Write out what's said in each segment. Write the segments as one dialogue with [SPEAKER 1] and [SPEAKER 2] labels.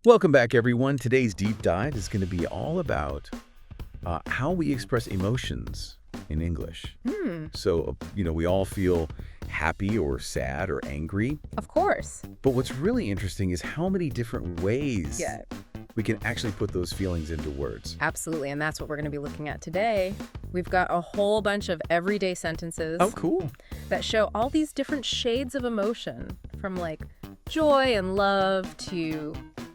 [SPEAKER 1] Welcome back, everyone. Today's deep dive is going to be all about how we express emotions in English. So, we all feel happy or sad or angry.
[SPEAKER 2] Of course.
[SPEAKER 1] But what's really interesting is how many different ways
[SPEAKER 2] Yeah,
[SPEAKER 1] we can actually put those feelings into words.
[SPEAKER 2] absolutely. And that's what we're going to be looking at today. We've got a whole bunch of everyday sentences
[SPEAKER 1] Oh, cool.
[SPEAKER 2] that show all these different shades of emotion, from like joy and love to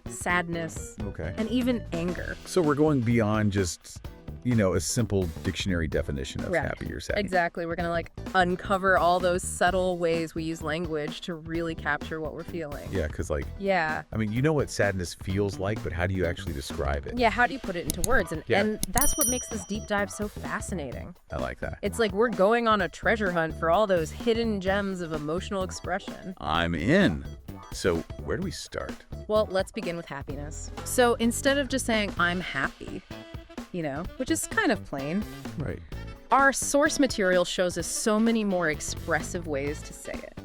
[SPEAKER 2] sadness
[SPEAKER 1] Okay.
[SPEAKER 2] and even anger.
[SPEAKER 1] So we're going beyond just, a simple dictionary definition of
[SPEAKER 2] Right.
[SPEAKER 1] happy or sad.
[SPEAKER 2] Exactly. We're going to uncover all those subtle ways we use language to really capture what we're feeling.
[SPEAKER 1] Yeah, because
[SPEAKER 2] Yeah.
[SPEAKER 1] you know what sadness feels like, but how do you actually describe it?
[SPEAKER 2] Yeah, how do you put it into words? And,
[SPEAKER 1] Yeah.
[SPEAKER 2] and that's what makes this deep dive so fascinating.
[SPEAKER 1] I like that.
[SPEAKER 2] It's like we're going on a treasure hunt for all those hidden gems of emotional expression.
[SPEAKER 1] I'm in. So where do we start?
[SPEAKER 2] Well, let's begin with happiness. So instead of just saying, I'm happy, which is kind of plain,
[SPEAKER 1] Right.
[SPEAKER 2] our source material shows us so many more expressive ways to say it.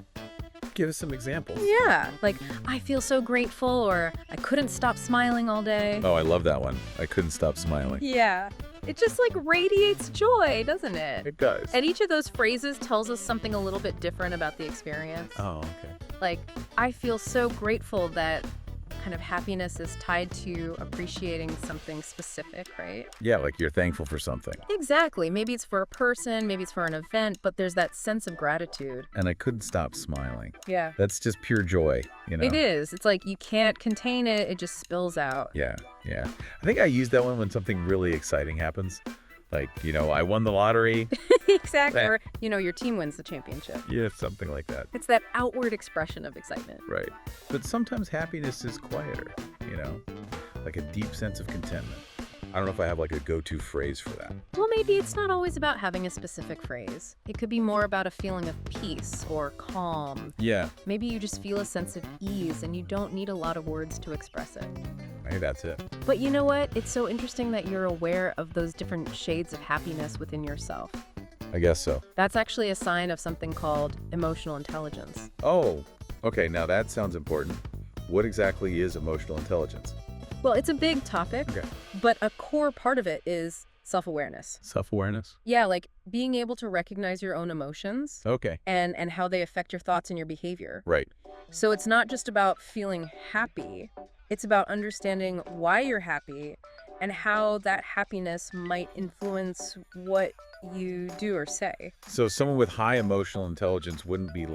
[SPEAKER 1] Give us some examples.
[SPEAKER 2] Yeah, like, I feel so grateful, or I couldn't stop smiling all day.
[SPEAKER 1] Oh, I love that one. I couldn't stop smiling.
[SPEAKER 2] Yeah, it just radiates joy, doesn't it?
[SPEAKER 1] It does.
[SPEAKER 2] And each of those phrases tells us something a little bit different about the experience.
[SPEAKER 1] Oh, okay.
[SPEAKER 2] Like, I feel so grateful that kind of happiness is tied to appreciating something specific, right?
[SPEAKER 1] Yeah, like you're thankful for something.
[SPEAKER 2] Exactly. Maybe it's for a person, maybe it's for an event, but there's that sense of gratitude.
[SPEAKER 1] And I couldn't stop smiling.
[SPEAKER 2] Yeah.
[SPEAKER 1] That's just pure joy,
[SPEAKER 2] It is. It's like you can't contain it, it just spills out.
[SPEAKER 1] Yeah, yeah. I think I use that one when something really exciting happens. Like, I won the lottery.
[SPEAKER 2] Exactly. Or, your team wins the championship.
[SPEAKER 1] Yeah, something like that.
[SPEAKER 2] It's that outward expression of excitement.
[SPEAKER 1] Right. But sometimes happiness is quieter, like a deep sense of contentment. I don't know if I have a go-to phrase for that.
[SPEAKER 2] Well, maybe it's not always about having a specific phrase. It could be more about a feeling of peace or calm.
[SPEAKER 1] Yeah,
[SPEAKER 2] Maybe you just feel a sense of ease and you don't need a lot of words to express it.
[SPEAKER 1] maybe that's it.
[SPEAKER 2] But you know what? It's so interesting that you're aware of those different shades of happiness within yourself.
[SPEAKER 1] I guess so.
[SPEAKER 2] That's actually a sign of something called emotional intelligence.
[SPEAKER 1] Oh, okay. Now that sounds important. What exactly is emotional intelligence?
[SPEAKER 2] Well, it's a big topic,
[SPEAKER 1] Okay.
[SPEAKER 2] but a core part of it is self-awareness.
[SPEAKER 1] Self-awareness?
[SPEAKER 2] Yeah, like being able to recognize your own emotions
[SPEAKER 1] Okay.
[SPEAKER 2] and how they affect your thoughts and your behavior.
[SPEAKER 1] Right.
[SPEAKER 2] So it's not just about feeling happy. It's about understanding why you're happy and how that happiness might influence what you do or say.
[SPEAKER 1] So someone with high emotional intelligence wouldn't be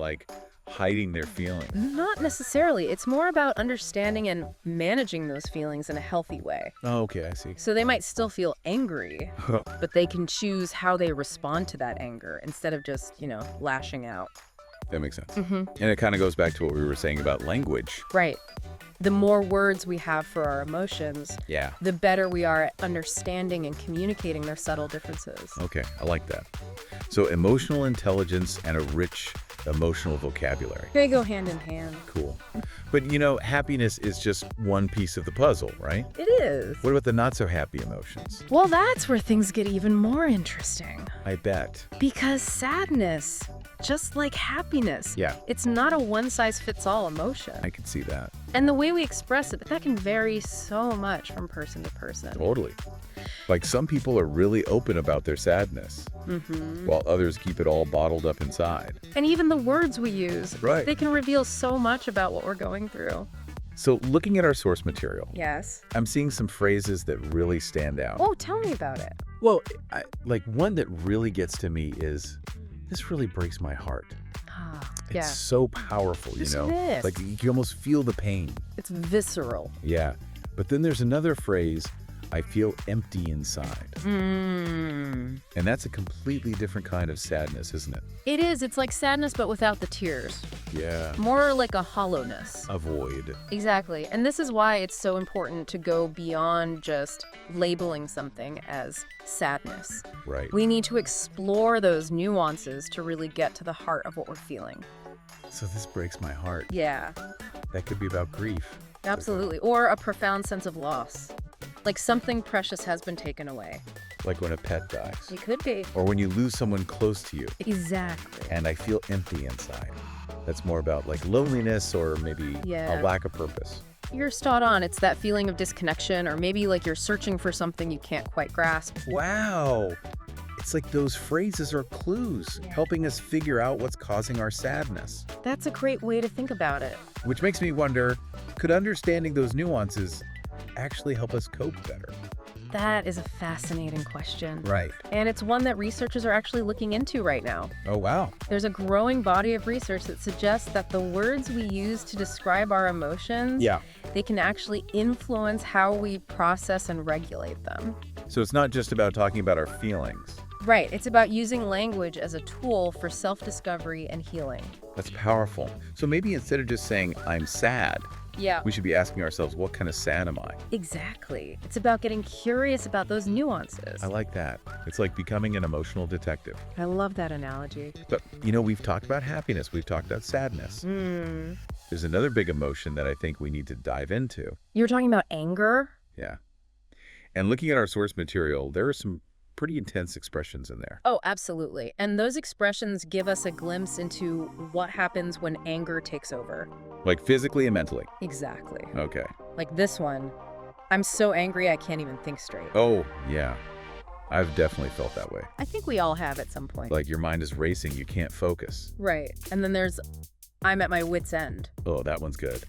[SPEAKER 1] hiding their feelings.
[SPEAKER 2] Not necessarily. It's more about understanding and managing those feelings in a healthy way.
[SPEAKER 1] Oh, okay, I see.
[SPEAKER 2] So they might still feel angry, but they can choose how they respond to that anger instead of just, lashing out.
[SPEAKER 1] That makes sense. And it kind of goes back to what we were saying about language.
[SPEAKER 2] Right. The more words we have for our emotions,
[SPEAKER 1] Yeah.
[SPEAKER 2] the better we are at understanding and communicating their subtle differences.
[SPEAKER 1] Okay, I like that. So emotional intelligence and a rich emotional vocabulary.
[SPEAKER 2] They go hand in hand.
[SPEAKER 1] Cool. But happiness is just one piece of the puzzle, right?
[SPEAKER 2] It is.
[SPEAKER 1] What about the not so happy emotions?
[SPEAKER 2] Well, that's where things get even more interesting.
[SPEAKER 1] I bet.
[SPEAKER 2] Because sadness, just like happiness,
[SPEAKER 1] Yeah.
[SPEAKER 2] it's not a one-size-fits-all emotion.
[SPEAKER 1] I can see that.
[SPEAKER 2] And the way we express it, that can vary so much from person to person.
[SPEAKER 1] Totally. Some people are really open about their sadness, while others keep it all bottled up inside.
[SPEAKER 2] And even the words we use,
[SPEAKER 1] Right.
[SPEAKER 2] they can reveal so much about what we're going through.
[SPEAKER 1] So looking at our source material,
[SPEAKER 2] Yes.
[SPEAKER 1] I'm seeing some phrases that really stand out.
[SPEAKER 2] Oh, tell me about it.
[SPEAKER 1] Well, one that really gets to me is, this really breaks my heart. It's
[SPEAKER 2] Yeah.
[SPEAKER 1] so powerful,
[SPEAKER 2] Yes, it is.
[SPEAKER 1] you can almost feel the pain.
[SPEAKER 2] It's visceral.
[SPEAKER 1] Yeah. But then there's another phrase, I feel empty inside. And that's a completely different kind of sadness, isn't it?
[SPEAKER 2] It is. It's like sadness, but without the tears.
[SPEAKER 1] Yeah.
[SPEAKER 2] More like a hollowness.
[SPEAKER 1] A void.
[SPEAKER 2] Exactly. And this is why it's so important to go beyond just labeling something as sadness.
[SPEAKER 1] Right.
[SPEAKER 2] We need to explore those nuances to really get to the heart of what we're feeling.
[SPEAKER 1] So this breaks my heart.
[SPEAKER 2] Yeah,
[SPEAKER 1] That could be about grief.
[SPEAKER 2] absolutely. Or a profound sense of loss. Like something precious has been taken away.
[SPEAKER 1] Like when a pet dies.
[SPEAKER 2] It could be.
[SPEAKER 1] Or when you lose someone close to you.
[SPEAKER 2] Exactly.
[SPEAKER 1] And I feel empty inside. That's more about loneliness or maybe
[SPEAKER 2] Yeah.
[SPEAKER 1] a lack of purpose.
[SPEAKER 2] You're spot on. It's that feeling of disconnection, or maybe like you're searching for something you can't quite grasp.
[SPEAKER 1] Wow. It's like those phrases are clues, helping us figure out what's causing our sadness.
[SPEAKER 2] That's a great way to think about it.
[SPEAKER 1] Which makes me wonder, could understanding those nuances actually help us cope better?
[SPEAKER 2] That is a fascinating question.
[SPEAKER 1] Right.
[SPEAKER 2] And it's one that researchers are actually looking into right now.
[SPEAKER 1] Oh, wow.
[SPEAKER 2] There's a growing body of research that suggests that the words we use to describe our emotions, they can actually influence how we process and regulate them.
[SPEAKER 1] So it's not just about talking about our feelings.
[SPEAKER 2] Right. It's about using language as a tool for self-discovery and healing.
[SPEAKER 1] That's powerful. So maybe instead of just saying, I'm sad, we should be asking ourselves, what kind of sad am I?
[SPEAKER 2] Exactly. It's about getting curious about those nuances.
[SPEAKER 1] I like that. It's like becoming an emotional detective.
[SPEAKER 2] I love that analogy.
[SPEAKER 1] But, we've talked about happiness. We've talked about sadness. There's another big emotion that I think we need to dive into.
[SPEAKER 2] You were talking about anger?
[SPEAKER 1] Yeah. And looking at our source material, there are some pretty intense expressions in there.
[SPEAKER 2] Oh, absolutely. And those expressions give us a glimpse into what happens when anger takes over.
[SPEAKER 1] Like physically and mentally?
[SPEAKER 2] Exactly.
[SPEAKER 1] Okay.
[SPEAKER 2] Like this one. I'm so angry I can't even think straight.
[SPEAKER 1] Oh, yeah. I've definitely felt that way.
[SPEAKER 2] I think we all have at some point.
[SPEAKER 1] Like your mind is racing, you can't focus.
[SPEAKER 2] Right. And then there's I'm at my wit's end.
[SPEAKER 1] Oh, that one's good.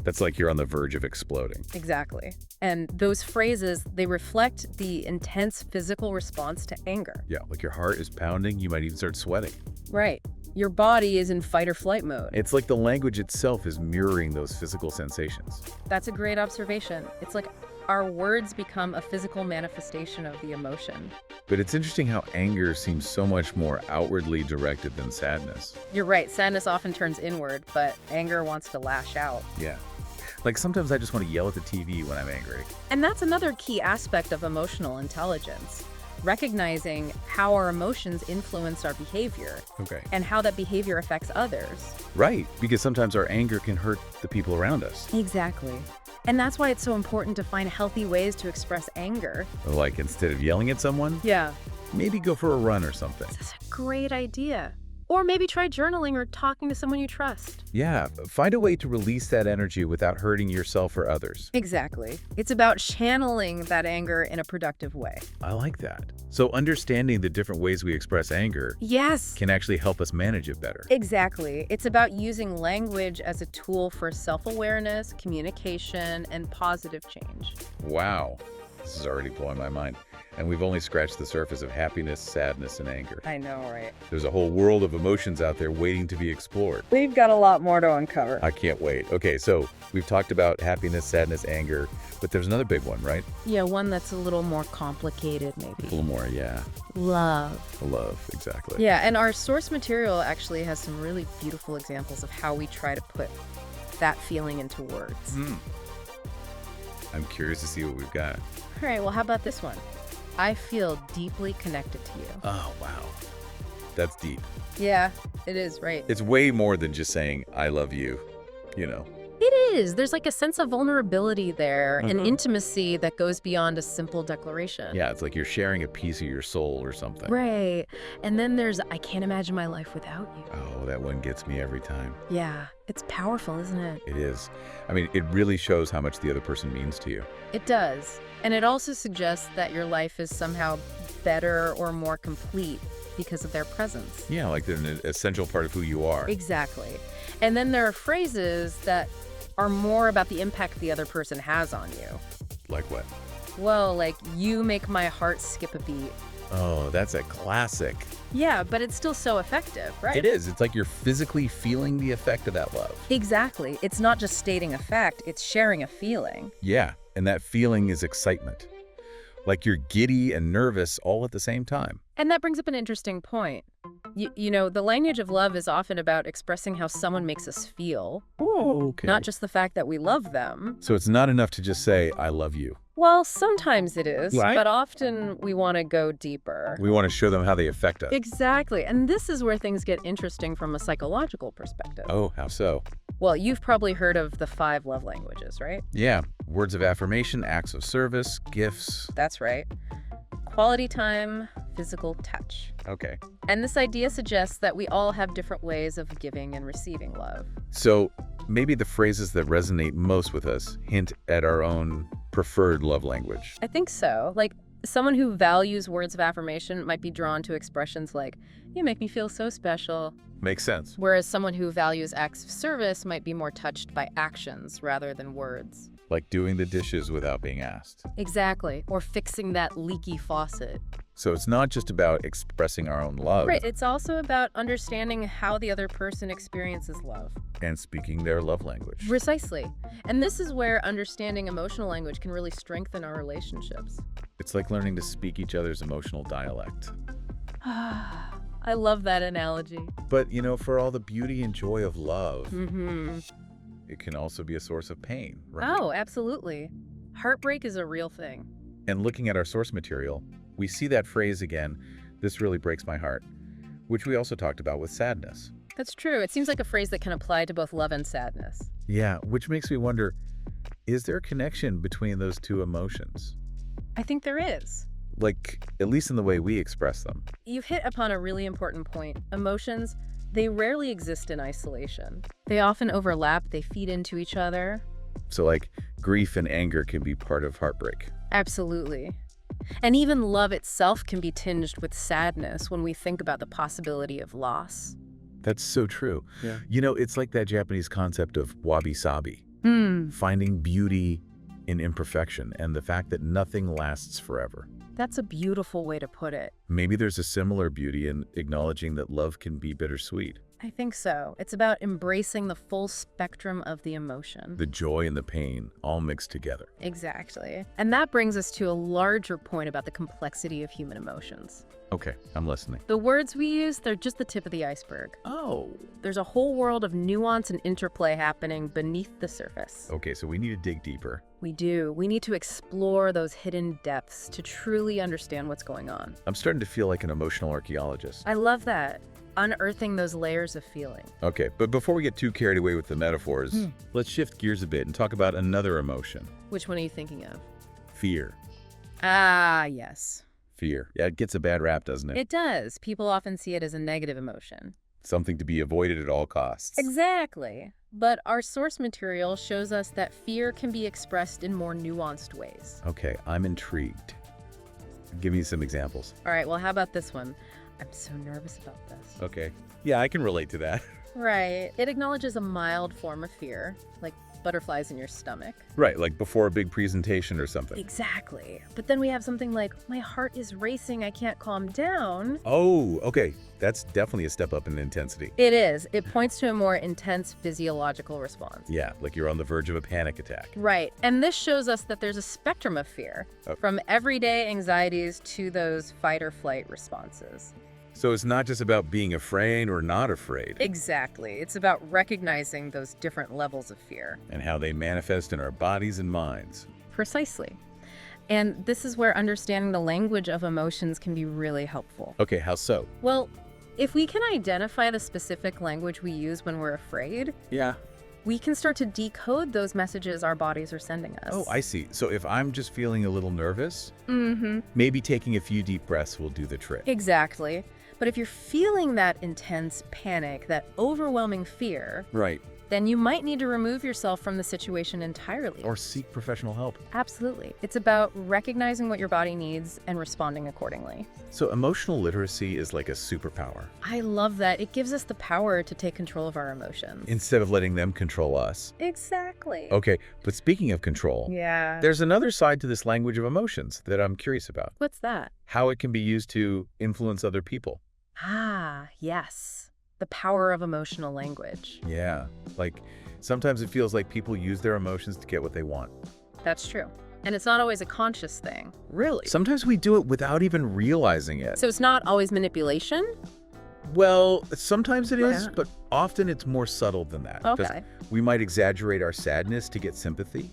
[SPEAKER 1] That's like you're on the verge of exploding.
[SPEAKER 2] Exactly. And those phrases, they reflect the intense physical response to anger.
[SPEAKER 1] Yeah, like your heart is pounding, you might even start sweating.
[SPEAKER 2] Right. Your body is in fight or flight mode.
[SPEAKER 1] It's like the language itself is mirroring those physical sensations.
[SPEAKER 2] That's a great observation. It's like our words become a physical manifestation of the emotion.
[SPEAKER 1] But it's interesting how anger seems so much more outwardly directed than sadness.
[SPEAKER 2] You're right. Sadness often turns inward, but anger wants to lash out.
[SPEAKER 1] Yeah. Like sometimes I just want to yell at the TV when I'm angry.
[SPEAKER 2] And that's another key aspect of emotional intelligence. Recognizing how our emotions influence our behavior.
[SPEAKER 1] Okay.
[SPEAKER 2] And how that behavior affects others.
[SPEAKER 1] Right, because sometimes our anger can hurt the people around us.
[SPEAKER 2] Exactly. And that's why it's so important to find healthy ways to express anger.
[SPEAKER 1] Like instead of yelling at someone,
[SPEAKER 2] Yeah.
[SPEAKER 1] maybe go for a run or something.
[SPEAKER 2] That's a great idea. Or maybe try journaling or talking to someone you trust.
[SPEAKER 1] Yeah, find a way to release that energy without hurting yourself or others.
[SPEAKER 2] Exactly. It's about channeling that anger in a productive way.
[SPEAKER 1] I like that. So understanding the different ways we express anger
[SPEAKER 2] Yes.
[SPEAKER 1] can actually help us manage it better.
[SPEAKER 2] Exactly. It's about using language as a tool for self-awareness, communication, and positive change.
[SPEAKER 1] Wow, this is already blowing my mind. And we've only scratched the surface of happiness, sadness, and anger.
[SPEAKER 2] I know, right?
[SPEAKER 1] There's a whole world of emotions out there waiting to be explored.
[SPEAKER 2] We've got a lot more to uncover.
[SPEAKER 1] I can't wait. Okay, so we've talked about happiness, sadness, anger, but there's another big one, right?
[SPEAKER 2] Yeah, one that's a little more complicated,
[SPEAKER 1] A
[SPEAKER 2] maybe.
[SPEAKER 1] little more, yeah.
[SPEAKER 2] Love.
[SPEAKER 1] Love, exactly.
[SPEAKER 2] Yeah, and our source material actually has some really beautiful examples of how we try to put that feeling into words.
[SPEAKER 1] I'm curious to see what we've got.
[SPEAKER 2] All right, well, how about this one? I feel deeply connected to you.
[SPEAKER 1] Oh, wow. That's deep.
[SPEAKER 2] Yeah, it is, right?
[SPEAKER 1] It's way more than just saying, I love you,
[SPEAKER 2] It is. There's like a sense of vulnerability there, an intimacy that goes beyond a simple declaration.
[SPEAKER 1] Yeah, it's like you're sharing a piece of your soul or something.
[SPEAKER 2] Right. And then there's, I can't imagine my life without you.
[SPEAKER 1] Oh, that one gets me every time.
[SPEAKER 2] Yeah, it's powerful, isn't it?
[SPEAKER 1] It is. I mean, it really shows how much the other person means to you.
[SPEAKER 2] It does. And it also suggests that your life is somehow better or more complete because of their presence.
[SPEAKER 1] Yeah, like they're an essential part of who you are.
[SPEAKER 2] Exactly. And then there are phrases that are more about the impact the other person has on you.
[SPEAKER 1] Like what?
[SPEAKER 2] Well, like, you make my heart skip a beat.
[SPEAKER 1] Oh, that's a classic.
[SPEAKER 2] Yeah, but it's still so effective, right?
[SPEAKER 1] It is. It's like you're physically feeling the effect of that love.
[SPEAKER 2] Exactly. It's not just stating a fact, it's sharing a feeling.
[SPEAKER 1] Yeah, and that feeling is excitement. Like you're giddy and nervous all at the same time.
[SPEAKER 2] And that brings up an interesting point. You know, the language of love is often about expressing how someone makes us feel,
[SPEAKER 1] Oh, okay.
[SPEAKER 2] not just the fact that we love them.
[SPEAKER 1] So it's not enough to just say, I love you.
[SPEAKER 2] Well, sometimes it is,
[SPEAKER 1] Right.
[SPEAKER 2] but often we want to go deeper.
[SPEAKER 1] We want to show them how they affect us.
[SPEAKER 2] Exactly. And this is where things get interesting from a psychological perspective.
[SPEAKER 1] Oh, how so?
[SPEAKER 2] Well, you've probably heard of the 5 love languages, right?
[SPEAKER 1] Yeah, words of affirmation, acts of service, gifts.
[SPEAKER 2] That's right. Quality time, physical touch.
[SPEAKER 1] Okay.
[SPEAKER 2] And this idea suggests that we all have different ways of giving and receiving love.
[SPEAKER 1] So maybe the phrases that resonate most with us hint at our own preferred love language.
[SPEAKER 2] I think so. Like, someone who values words of affirmation might be drawn to expressions like, "You make me feel so special."
[SPEAKER 1] Makes sense.
[SPEAKER 2] Whereas someone who values acts of service might be more touched by actions rather than words.
[SPEAKER 1] Like doing the dishes without being asked.
[SPEAKER 2] Exactly. Or fixing that leaky faucet.
[SPEAKER 1] So it's not just about expressing our own love.
[SPEAKER 2] Right. It's also about understanding how the other person experiences love.
[SPEAKER 1] And speaking their love language.
[SPEAKER 2] Precisely. And this is where understanding emotional language can really strengthen our relationships.
[SPEAKER 1] It's like learning to speak each other's emotional dialect.
[SPEAKER 2] I love that analogy.
[SPEAKER 1] But, for all the beauty and joy of love,
[SPEAKER 2] Mm-hmm.
[SPEAKER 1] it can also be a source of pain, right?
[SPEAKER 2] Oh, absolutely. Heartbreak is a real thing.
[SPEAKER 1] And looking at our source material, we see that phrase again, "This really breaks my heart," which we also talked about with sadness.
[SPEAKER 2] That's true. It seems like a phrase that can apply to both love and sadness.
[SPEAKER 1] Yeah, which makes me wonder, is there a connection between those two emotions?
[SPEAKER 2] I think there is.
[SPEAKER 1] Like, at least in the way we express them.
[SPEAKER 2] You've hit upon a really important point. Emotions, they rarely exist in isolation. They often overlap, they feed into each other.
[SPEAKER 1] So like, grief and anger can be part of heartbreak.
[SPEAKER 2] Absolutely. And even love itself can be tinged with sadness when we think about the possibility of loss.
[SPEAKER 1] That's so true.
[SPEAKER 3] Yeah.
[SPEAKER 1] It's like that Japanese concept of wabi-sabi,
[SPEAKER 2] Hmm.
[SPEAKER 1] finding beauty in imperfection and the fact that nothing lasts forever.
[SPEAKER 2] That's a beautiful way to put it.
[SPEAKER 1] Maybe there's a similar beauty in acknowledging that love can be bittersweet.
[SPEAKER 2] I think so. It's about embracing the full spectrum of the emotion.
[SPEAKER 1] The joy and the pain all mixed together.
[SPEAKER 2] Exactly. And that brings us to a larger point about the complexity of human emotions.
[SPEAKER 1] Okay, I'm listening.
[SPEAKER 2] The words we use, they're just the tip of the iceberg.
[SPEAKER 1] Oh.
[SPEAKER 2] There's a whole world of nuance and interplay happening beneath the surface.
[SPEAKER 1] Okay, so we need to dig deeper.
[SPEAKER 2] We do. We need to explore those hidden depths to truly understand what's going on.
[SPEAKER 1] I'm starting to feel like an emotional archaeologist.
[SPEAKER 2] I love that. Unearthing those layers of feeling.
[SPEAKER 1] Okay, but before we get too carried away with the metaphors, let's shift gears a bit and talk about another emotion.
[SPEAKER 2] Which one are you thinking of?
[SPEAKER 1] Fear.
[SPEAKER 2] Ah, yes.
[SPEAKER 1] Fear. Yeah, it gets a bad rap, doesn't it?
[SPEAKER 2] It does. People often see it as a negative emotion.
[SPEAKER 1] Something to be avoided at all costs.
[SPEAKER 2] Exactly. But our source material shows us that fear can be expressed in more nuanced ways.
[SPEAKER 1] Okay, I'm intrigued. Give me some examples.
[SPEAKER 2] All right, well, how about this one? I'm so nervous about this.
[SPEAKER 1] Okay. Yeah, I can relate to that.
[SPEAKER 2] Right. It acknowledges a mild form of fear, like butterflies in your stomach.
[SPEAKER 1] Right, like before a big presentation or something.
[SPEAKER 2] Exactly. But then we have something like, my heart is racing, I can't calm down.
[SPEAKER 1] Oh, okay. That's definitely a step up in intensity.
[SPEAKER 2] It is. It points to a more intense physiological response.
[SPEAKER 1] Yeah, like you're on the verge of a panic attack.
[SPEAKER 2] Right. And this shows us that there's a spectrum of fear, from everyday anxieties to those fight or flight responses.
[SPEAKER 1] So it's not just about being afraid or not afraid.
[SPEAKER 2] Exactly. It's about recognizing those different levels of fear.
[SPEAKER 1] And how they manifest in our bodies and minds.
[SPEAKER 2] Precisely. And this is where understanding the language of emotions can be really helpful.
[SPEAKER 1] Okay, how so?
[SPEAKER 2] Well, if we can identify the specific language we use when we're afraid,
[SPEAKER 1] Yeah.
[SPEAKER 2] we can start to decode those messages our bodies are sending us.
[SPEAKER 1] Oh, I see. So if I'm just feeling a little nervous,
[SPEAKER 2] Mm-hmm.
[SPEAKER 1] maybe taking a few deep breaths will do the trick.
[SPEAKER 2] Exactly. But if you're feeling that intense panic, that overwhelming fear,
[SPEAKER 1] Right.
[SPEAKER 2] then you might need to remove yourself from the situation entirely.
[SPEAKER 1] Or seek professional help.
[SPEAKER 2] Absolutely. It's about recognizing what your body needs and responding accordingly.
[SPEAKER 1] So emotional literacy is like a superpower.
[SPEAKER 2] I love that. It gives us the power to take control of our emotions.
[SPEAKER 1] Instead of letting them control us.
[SPEAKER 2] Exactly.
[SPEAKER 1] Okay, but speaking of control,
[SPEAKER 2] Yeah.
[SPEAKER 1] there's another side to this language of emotions that I'm curious about.
[SPEAKER 2] What's that?
[SPEAKER 1] How it can be used to influence other people.
[SPEAKER 2] Ah, yes. The power of emotional language.
[SPEAKER 1] Yeah, like sometimes it feels like people use their emotions to get what they want.
[SPEAKER 2] That's true. And it's not always a conscious thing.
[SPEAKER 1] Really? Sometimes we do it without even realizing it.
[SPEAKER 2] So it's not always manipulation?
[SPEAKER 1] Well, sometimes it is,
[SPEAKER 2] Yeah.
[SPEAKER 1] but often it's more subtle than that. 'Cause
[SPEAKER 2] Okay.
[SPEAKER 1] we might exaggerate our sadness to get sympathy,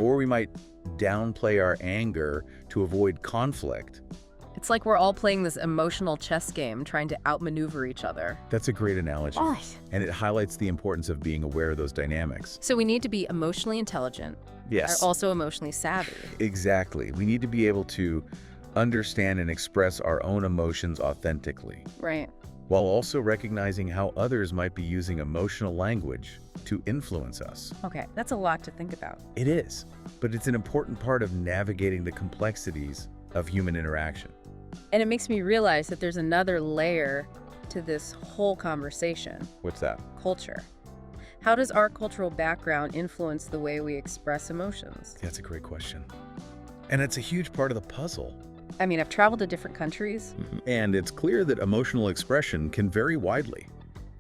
[SPEAKER 1] or we might downplay our anger to avoid conflict.
[SPEAKER 2] It's like we're all playing this emotional chess game, trying to outmaneuver each other.
[SPEAKER 1] That's a great analogy.
[SPEAKER 2] Oh.
[SPEAKER 1] And it highlights the importance of being aware of those dynamics.
[SPEAKER 2] So we need to be emotionally intelligent,
[SPEAKER 1] Yes.
[SPEAKER 2] also emotionally savvy.
[SPEAKER 1] Exactly. We need to be able to understand and express our own emotions authentically,
[SPEAKER 2] Right.
[SPEAKER 1] while also recognizing how others might be using emotional language to influence us.
[SPEAKER 2] Okay, that's a lot to think about.
[SPEAKER 1] It is, but it's an important part of navigating the complexities of human interaction.
[SPEAKER 2] And it makes me realize that there's another layer to this whole conversation:
[SPEAKER 1] What's that?
[SPEAKER 2] culture. How does our cultural background influence the way we express emotions?
[SPEAKER 1] That's a great question. And it's a huge part of the puzzle.
[SPEAKER 2] I mean, I've traveled to different countries.
[SPEAKER 1] And it's clear that emotional expression can vary widely.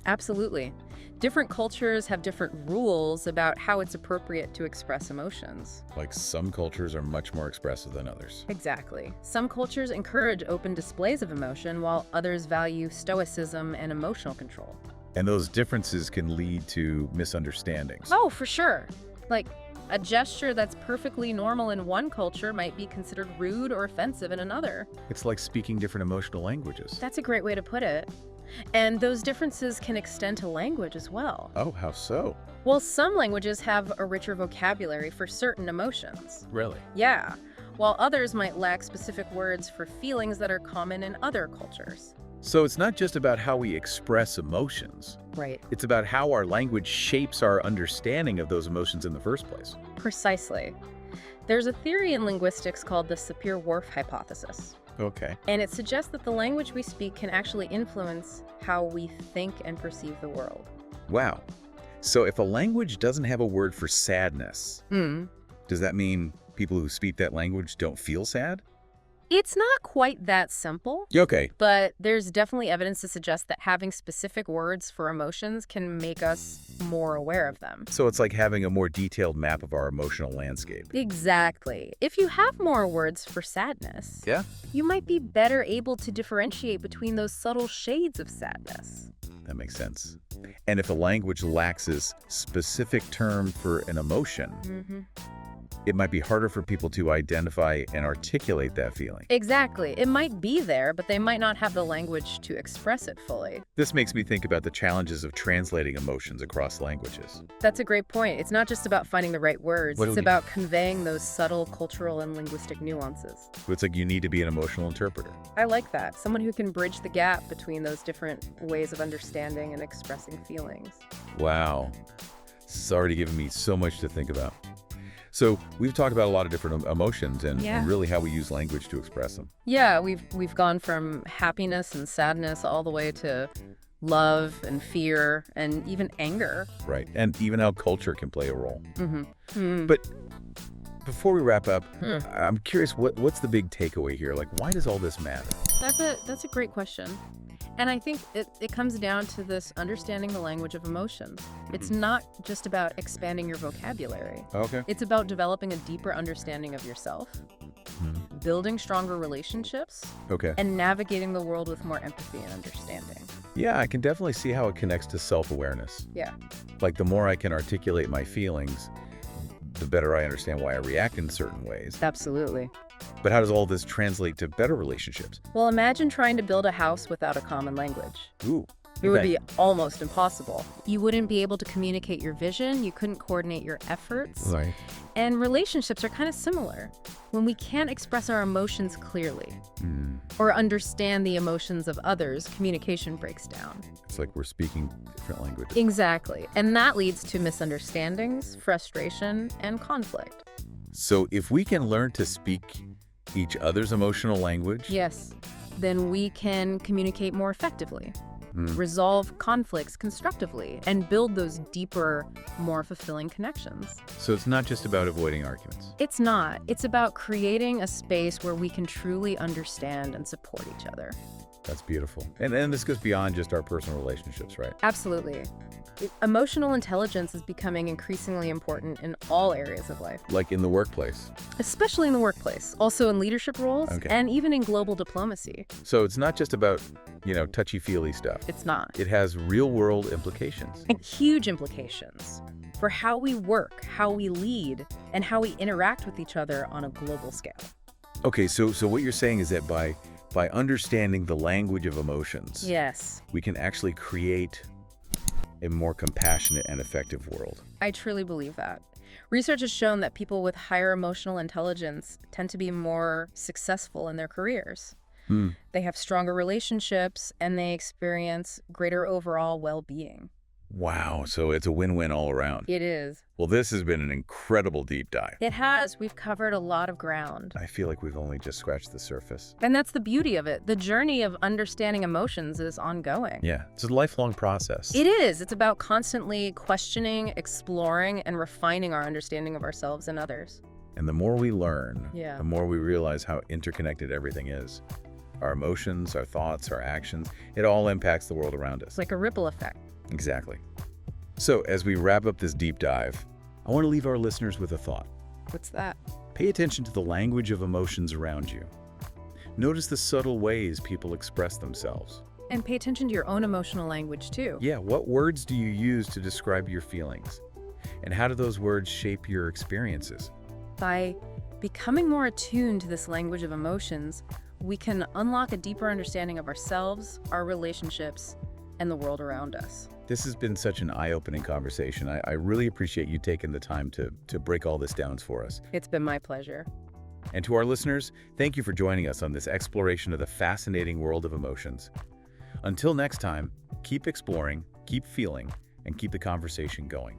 [SPEAKER 2] Absolutely. Different cultures have different rules about how it's appropriate to express emotions.
[SPEAKER 1] Like some cultures are much more expressive than others.
[SPEAKER 2] Exactly. Some cultures encourage open displays of emotion, while others value stoicism and emotional control.
[SPEAKER 1] And those differences can lead to misunderstandings.
[SPEAKER 2] Oh, for sure. Like, a gesture that's perfectly normal in one culture might be considered rude or offensive in another.
[SPEAKER 1] It's like speaking different emotional languages.
[SPEAKER 2] That's a great way to put it. And those differences can extend to language as well.
[SPEAKER 1] Oh, how so?
[SPEAKER 2] Well, some languages have a richer vocabulary for certain emotions.
[SPEAKER 1] Really?
[SPEAKER 2] Yeah, while others might lack specific words for feelings that are common in other cultures.
[SPEAKER 1] So it's not just about how we express emotions.
[SPEAKER 2] Right.
[SPEAKER 1] It's about how our language shapes our understanding of those emotions in the first place.
[SPEAKER 2] Precisely. There's a theory in linguistics called the Sapir-Whorf hypothesis.
[SPEAKER 1] Okay.
[SPEAKER 2] And it suggests that the language we speak can actually influence how we think and perceive the world.
[SPEAKER 1] Wow. So if a language doesn't have a word for sadness, does that mean people who speak that language don't feel sad?
[SPEAKER 2] It's not quite that simple,
[SPEAKER 1] Okay.
[SPEAKER 2] but there's definitely evidence to suggest that having specific words for emotions can make us more aware of them.
[SPEAKER 1] So it's like having a more detailed map of our emotional landscape.
[SPEAKER 2] Exactly. If you have more words for sadness,
[SPEAKER 1] Yeah?
[SPEAKER 2] you might be better able to differentiate between those subtle shades of sadness.
[SPEAKER 1] That makes sense. And if a language lacks a specific term for an emotion, it might be harder for people to identify and articulate that feeling.
[SPEAKER 2] Exactly. It might be there, but they might not have the language to express it fully.
[SPEAKER 1] This makes me think about the challenges of translating emotions across languages.
[SPEAKER 2] That's a great point. It's not just about finding the right words.
[SPEAKER 1] What do
[SPEAKER 2] It's
[SPEAKER 1] we-
[SPEAKER 2] about conveying those subtle cultural and linguistic nuances.
[SPEAKER 1] It's like you need to be an emotional interpreter.
[SPEAKER 2] I like that. Someone who can bridge the gap between those different ways of understanding and expressing feelings.
[SPEAKER 1] Wow. It's already given me so much to think about. So we've talked about a lot of different emotions and really how we use language to express them.
[SPEAKER 2] Yeah, we've gone from happiness and sadness all the way to love and fear and even anger.
[SPEAKER 1] Right. And even how culture can play a role. But before we wrap up, I'm curious, what's the big takeaway here? Like, why does all this matter?
[SPEAKER 2] That's a great question. And I think it comes down to this understanding the language of emotions. It's not just about expanding your vocabulary.
[SPEAKER 1] Okay.
[SPEAKER 2] It's about developing a deeper understanding of yourself, building stronger relationships,
[SPEAKER 1] Okay.
[SPEAKER 2] and navigating the world with more empathy and understanding.
[SPEAKER 1] Yeah, I can definitely see how it connects to self-awareness.
[SPEAKER 2] Yeah.
[SPEAKER 1] Like, the more I can articulate my feelings, the better I understand why I react in certain ways.
[SPEAKER 2] Absolutely.
[SPEAKER 1] But how does all this translate to better relationships?
[SPEAKER 2] Well, imagine trying to build a house without a common language.
[SPEAKER 1] Ooh.
[SPEAKER 2] It would
[SPEAKER 1] okay.
[SPEAKER 2] be almost impossible. You wouldn't be able to communicate your vision, you couldn't coordinate your efforts.
[SPEAKER 1] Right.
[SPEAKER 2] And relationships are kind of similar. When we can't express our emotions clearly or understand the emotions of others, communication breaks down.
[SPEAKER 1] It's like we're speaking different languages.
[SPEAKER 2] Exactly. And that leads to misunderstandings, frustration, and conflict.
[SPEAKER 1] So if we can learn to speak each other's emotional language,
[SPEAKER 2] Yes. Then we can communicate more effectively, resolve conflicts constructively, and build those deeper, more fulfilling connections.
[SPEAKER 1] so it's not just about avoiding arguments.
[SPEAKER 2] It's not. It's about creating a space where we can truly understand and support each other.
[SPEAKER 1] That's beautiful. And this goes beyond just our personal relationships, right?
[SPEAKER 2] Absolutely. Emotional intelligence is becoming increasingly important in all areas of life,
[SPEAKER 1] Like in the workplace.
[SPEAKER 2] especially in the workplace, also in leadership roles,
[SPEAKER 1] Okay.
[SPEAKER 2] and even in global diplomacy.
[SPEAKER 1] So it's not just about, touchy-feely stuff.
[SPEAKER 2] It's not.
[SPEAKER 1] It has real-world implications.
[SPEAKER 2] And huge implications for how we work, how we lead, and how we interact with each other on a global scale.
[SPEAKER 1] Okay, so what you're saying is that by understanding the language of emotions,
[SPEAKER 2] Yes,
[SPEAKER 1] we can actually create a more compassionate and effective world.
[SPEAKER 2] I truly believe that. Research has shown that people with higher emotional intelligence tend to be more successful in their careers.
[SPEAKER 1] Hmm.
[SPEAKER 2] They have stronger relationships and they experience greater overall well-being.
[SPEAKER 1] Wow, so it's a win-win all around.
[SPEAKER 2] It is.
[SPEAKER 1] Well, this has been an incredible deep dive.
[SPEAKER 2] It has. We've covered a lot of ground.
[SPEAKER 1] I feel like we've only just scratched the surface.
[SPEAKER 2] And that's the beauty of it. The journey of understanding emotions is ongoing.
[SPEAKER 1] Yeah, it's a lifelong process.
[SPEAKER 2] It is. It's about constantly questioning, exploring, and refining our understanding of ourselves and others.
[SPEAKER 1] And the more we learn,
[SPEAKER 2] Yeah.
[SPEAKER 1] the more we realize how interconnected everything is. Our emotions, our thoughts, our actions, it all impacts the world around us.
[SPEAKER 2] It's like a ripple effect.
[SPEAKER 1] Exactly. So, as we wrap up this deep dive, I want to leave our listeners with a thought.
[SPEAKER 2] What's that?
[SPEAKER 1] Pay attention to the language of emotions around you. Notice the subtle ways people express themselves.
[SPEAKER 2] And pay attention to your own emotional language, too.
[SPEAKER 1] Yeah, what words do you use to describe your feelings? And how do those words shape your experiences?
[SPEAKER 2] By becoming more attuned to this language of emotions, we can unlock a deeper understanding of ourselves, our relationships, and the world around us.
[SPEAKER 1] This has been such an eye-opening conversation. I really appreciate you taking the time to break all this down for us.
[SPEAKER 2] It's been my pleasure.
[SPEAKER 1] And to our listeners, thank you for joining us on this exploration of the fascinating world of emotions. Until next time, keep exploring, keep feeling, and keep the conversation going.